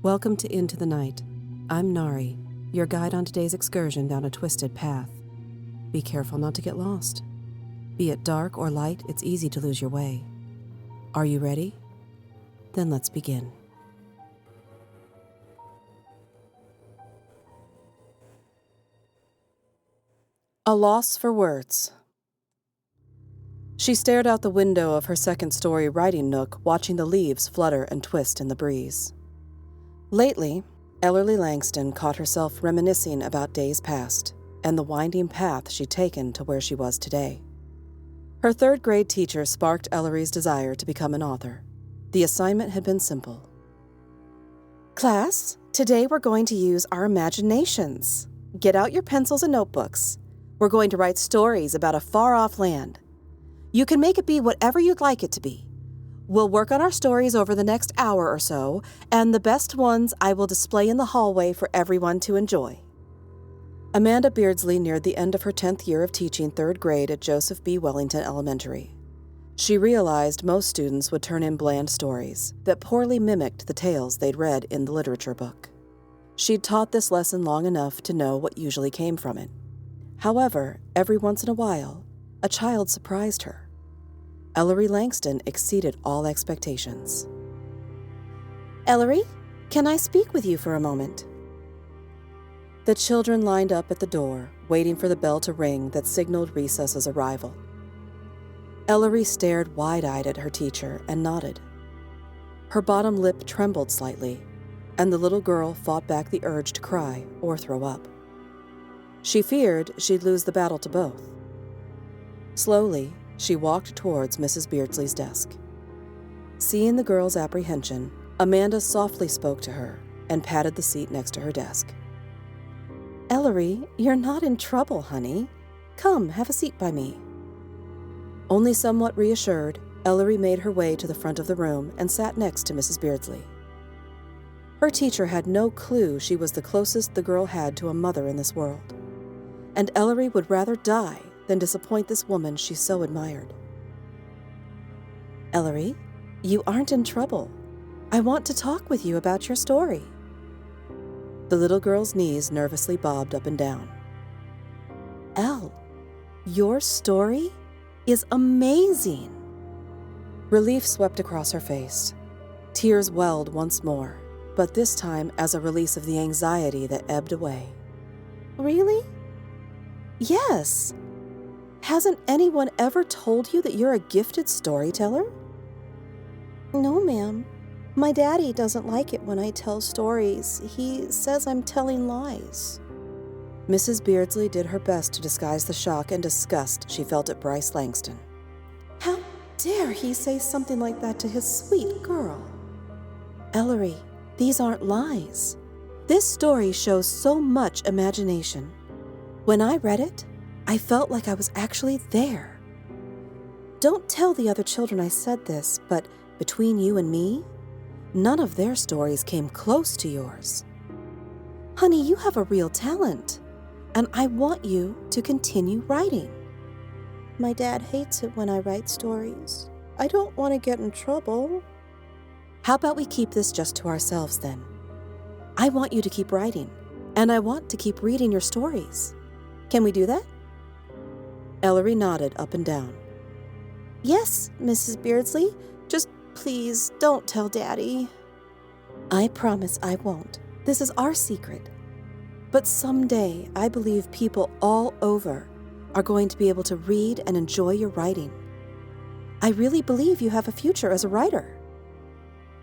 Welcome to Into the Night. I'm Nari, your guide on today's excursion down a twisted path. Be careful not to get lost. Be it dark or light, it's easy to lose your way. Are you ready? Then let's begin. A loss for words. She stared out the window of her second-story writing nook, watching the leaves flutter and twist in the breeze. Lately, Ellory Langston caught herself reminiscing about days past and the winding path she'd taken to where she was today. Her third-grade teacher sparked Ellory's desire to become an author. The assignment had been simple. Class, today we're going to use our imaginations. Get out your pencils and notebooks. We're going to write stories about a far-off land. You can make it be whatever you'd like it to be. We'll work on our stories over the next hour or so, and the best ones I will display in the hallway for everyone to enjoy. Amanda Beardsley neared the end of her 10th year of teaching third grade at Joseph B. Wellington Elementary. She realized most students would turn in bland stories that poorly mimicked the tales they'd read in the literature book. She'd taught this lesson long enough to know what usually came from it. However, every once in a while, a child surprised her. Ellory Langston exceeded all expectations. Ellory, can I speak with you for a moment? The children lined up at the door, waiting for the bell to ring that signaled recess's arrival. Ellory stared wide-eyed at her teacher and nodded. Her bottom lip trembled slightly, and the little girl fought back the urge to cry or throw up. She feared she'd lose the battle to both. Slowly, she walked towards Mrs. Beardsley's desk. Seeing the girl's apprehension, Amanda softly spoke to her and patted the seat next to her desk. Ellory, you're not in trouble, honey. Come, have a seat by me. Only somewhat reassured, Ellory made her way to the front of the room and sat next to Mrs. Beardsley. Her teacher had no clue she was the closest the girl had to a mother in this world, and Ellory would rather die than disappoint this woman she so admired. Ellory, you aren't in trouble. I want to talk with you about your story. The little girl's knees nervously bobbed up and down. Elle, your story is amazing. Relief swept across her face. Tears welled once more, but this time as a release of the anxiety that ebbed away. Really? Yes. Hasn't anyone ever told you that you're a gifted storyteller? No, ma'am. My daddy doesn't like it when I tell stories. He says I'm telling lies. Mrs. Beardsley did her best to disguise the shock and disgust she felt at Bryce Langston. How dare he say something like that to his sweet girl? Ellory, these aren't lies. This story shows so much imagination. When I read it, I felt like I was actually there. Don't tell the other children I said this, but between you and me, none of their stories came close to yours. Honey, you have a real talent, and I want you to continue writing. My dad hates it when I write stories. I don't want to get in trouble. How about we keep this just to ourselves then? I want you to keep writing, and I want to keep reading your stories. Can we do that? Ellory nodded up and down. Yes, Mrs. Beardsley. Just please don't tell Daddy. I promise I won't. This is our secret. But someday, I believe people all over are going to be able to read and enjoy your writing. I really believe you have a future as a writer.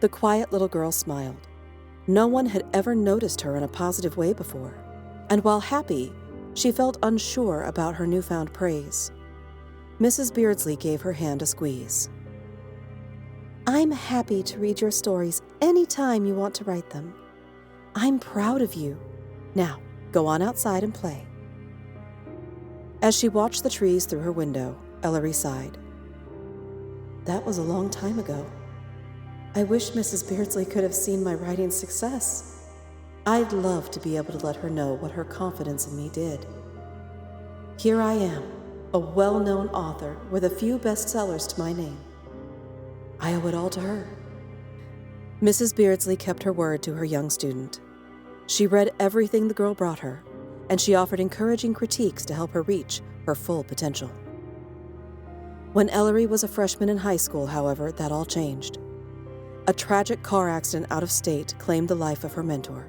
The quiet little girl smiled. No one had ever noticed her in a positive way before, and while happy, she felt unsure about her newfound praise. Mrs. Beardsley gave her hand a squeeze. I'm happy to read your stories any time you want to write them. I'm proud of you. Now, go on outside and play. As she watched the trees through her window, Ellory sighed. That was a long time ago. I wish Mrs. Beardsley could have seen my writing success. I'd love to be able to let her know what her confidence in me did. Here I am, a well-known author with a few bestsellers to my name. I owe it all to her. Mrs. Beardsley kept her word to her young student. She read everything the girl brought her, and she offered encouraging critiques to help her reach her full potential. When Ellory was a freshman in high school, however, that all changed. A tragic car accident out of state claimed the life of her mentor.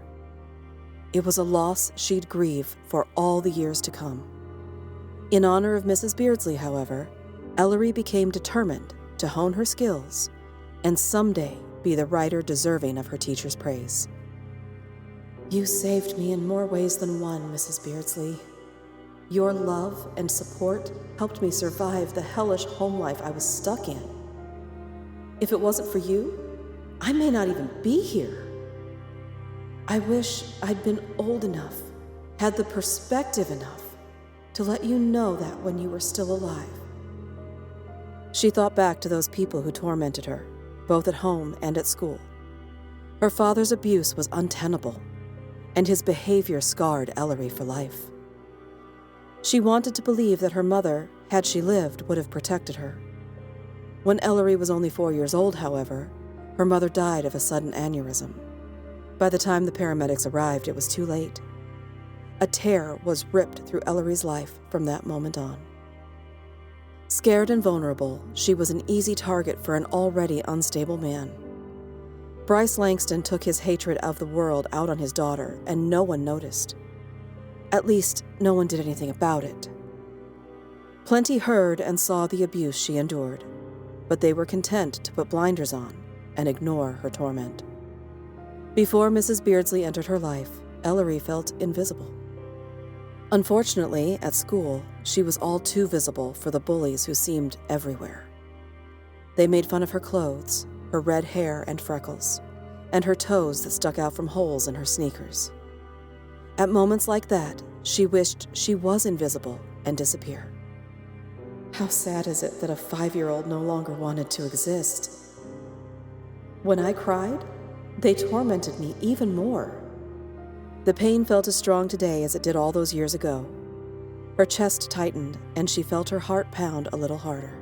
It was a loss she'd grieve for all the years to come. In honor of Mrs. Beardsley, however, Ellory became determined to hone her skills and someday be the writer deserving of her teacher's praise. "You saved me in more ways than one, Mrs. Beardsley. Your love and support helped me survive the hellish home life I was stuck in. If it wasn't for you, I may not even be here. I wish I'd been old enough, had the perspective enough, to let you know that when you were still alive." She thought back to those people who tormented her, both at home and at school. Her father's abuse was untenable, and his behavior scarred Ellory for life. She wanted to believe that her mother, had she lived, would have protected her. When Ellory was only 4 years old, however, her mother died of a sudden aneurysm. By the time the paramedics arrived, it was too late. A tear was ripped through Ellory's life from that moment on. Scared and vulnerable, she was an easy target for an already unstable man. Bryce Langston took his hatred of the world out on his daughter, and no one noticed. At least, no one did anything about it. Plenty heard and saw the abuse she endured, but they were content to put blinders on and ignore her torment. Before Mrs. Beardsley entered her life, Ellory felt invisible. Unfortunately, at school, she was all too visible for the bullies who seemed everywhere. They made fun of her clothes, her red hair and freckles, and her toes that stuck out from holes in her sneakers. At moments like that, she wished she was invisible and disappear. How sad is it that a 5-year-old no longer wanted to exist? When I cried, they tormented me even more. The pain felt as strong today as it did all those years ago. Her chest tightened, and she felt her heart pound a little harder.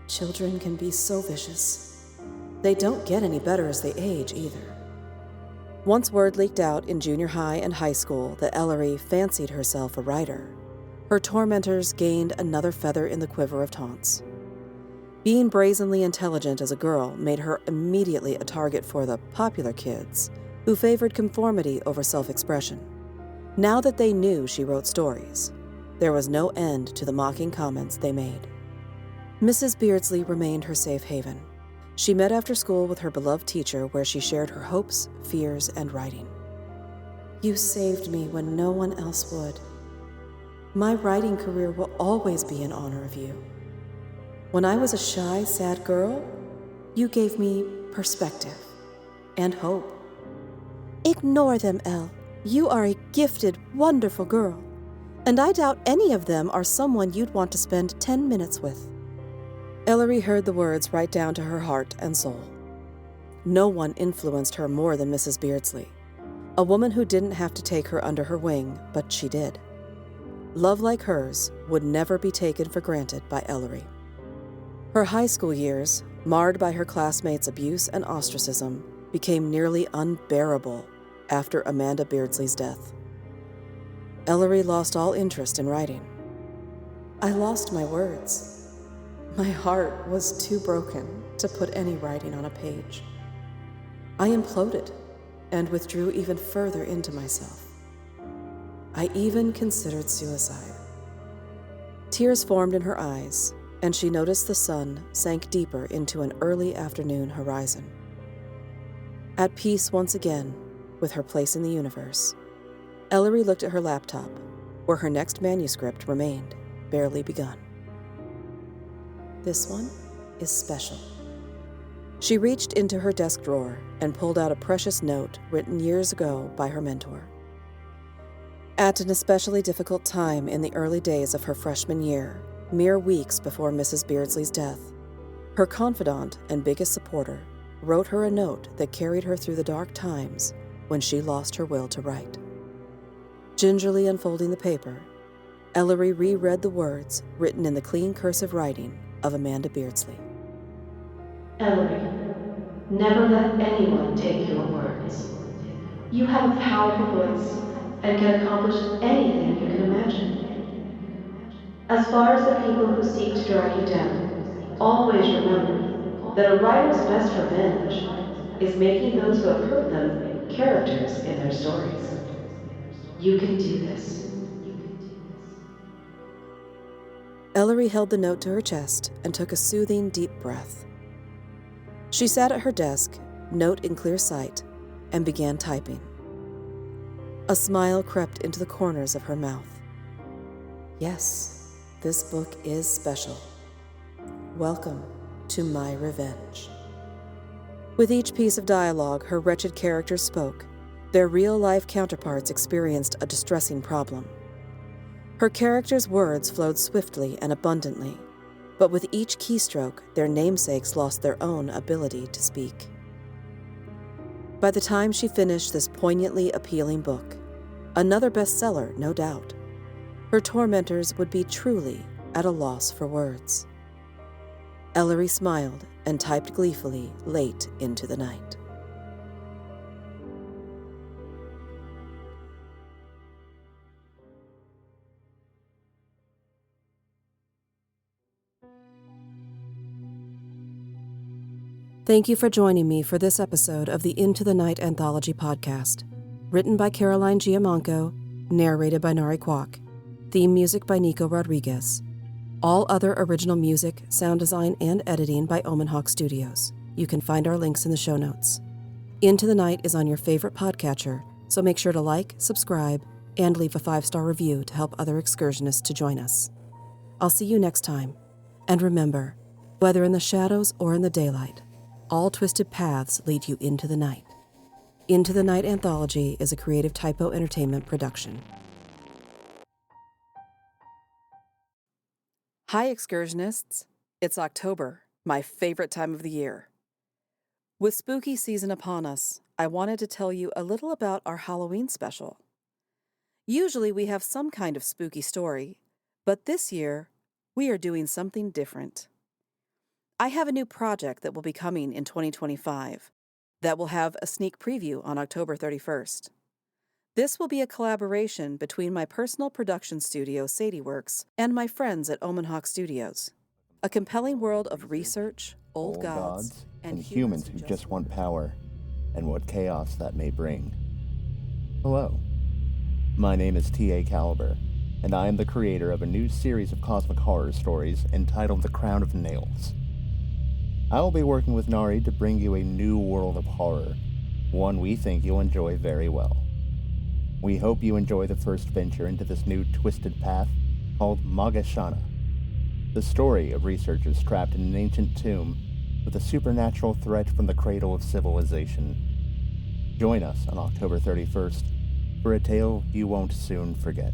Children can be so vicious. They don't get any better as they age, either. Once word leaked out in junior high and high school that Ellory fancied herself a writer, her tormentors gained another feather in the quiver of taunts. Being brazenly intelligent as a girl made her immediately a target for the popular kids, who favored conformity over self-expression. Now that they knew she wrote stories, there was no end to the mocking comments they made. Mrs. Beardsley remained her safe haven. She met after school with her beloved teacher, where she shared her hopes, fears, and writing. "You saved me when no one else would. My writing career will always be in honor of you. When I was a shy, sad girl, you gave me perspective and hope." "Ignore them, Elle. You are a gifted, wonderful girl, and I doubt any of them are someone you'd want to spend 10 minutes with." Ellory heard the words right down to her heart and soul. No one influenced her more than Mrs. Beardsley, a woman who didn't have to take her under her wing, but she did. Love like hers would never be taken for granted by Ellory. Her high school years, marred by her classmates' abuse and ostracism, became nearly unbearable after Amanda Beardsley's death. Ellory lost all interest in writing. "I lost my words. My heart was too broken to put any writing on a page. I imploded and withdrew even further into myself. I even considered suicide." Tears formed in her eyes, and she noticed the sun sank deeper into an early afternoon horizon. At peace once again with her place in the universe, Ellory looked at her laptop, where her next manuscript remained, barely begun. This one is special. She reached into her desk drawer and pulled out a precious note written years ago by her mentor. At an especially difficult time in the early days of her freshman year, mere weeks before Mrs. Beardsley's death, her confidant and biggest supporter wrote her a note that carried her through the dark times when she lost her will to write. Gingerly unfolding the paper, Ellory reread the words written in the clean cursive writing of Amanda Beardsley. Ellory, Never let anyone take your words. You have a powerful voice and can accomplish anything you can imagine. As far as the people who seek to drag you down, always remember that a writer's best revenge is making those who have hurt them characters in their stories. You can do this. Ellory held the note to her chest and took a soothing, deep breath. She sat at her desk, note in clear sight, and began typing. A smile crept into the corners of her mouth. Yes, this book is special. Welcome to my revenge. With each piece of dialogue her wretched characters spoke, their real-life counterparts experienced a distressing problem. Her characters' words flowed swiftly and abundantly, but with each keystroke, their namesakes lost their own ability to speak. By the time she finished this poignantly appealing book, another bestseller, no doubt, her tormentors would be truly at a loss for words. Ellory smiled and typed gleefully late into the night. Thank you for joining me for this episode of the Into the Night Anthology podcast. Written by Caroline Giamanco, narrated by Nari. Theme music by Nico Rodriguez. All other original music, sound design, and editing by Omenhawk Studios. You can find our links in the show notes. Into the Night is on your favorite podcatcher, so make sure to like, subscribe, and leave a 5-star review to help other excursionists to join us. I'll see you next time. And remember, whether in the shadows or in the daylight, all twisted paths lead you into the night. Into the Night Anthology is a Creative Typo Entertainment production. Hi, excursionists. It's October, my favorite time of the year. With spooky season upon us, I wanted to tell you a little about our Halloween special. Usually we have some kind of spooky story, but this year we are doing something different. I have a new project that will be coming in 2025 that will have a sneak preview on October 31st. This will be a collaboration between my personal production studio, SadieWorks, and my friends at Omenhawk Studios. A compelling world of research, old gods, and humans who just want power, and what chaos that may bring. Hello, my name is T.A. Caliber, and I am the creator of a new series of cosmic horror stories entitled The Crown of Nails. I will be working with Nari to bring you a new world of horror, one we think you'll enjoy very well. We hope you enjoy the first venture into this new twisted path called Magashana, the story of researchers trapped in an ancient tomb with a supernatural threat from the cradle of civilization. Join us on October 31st for a tale you won't soon forget.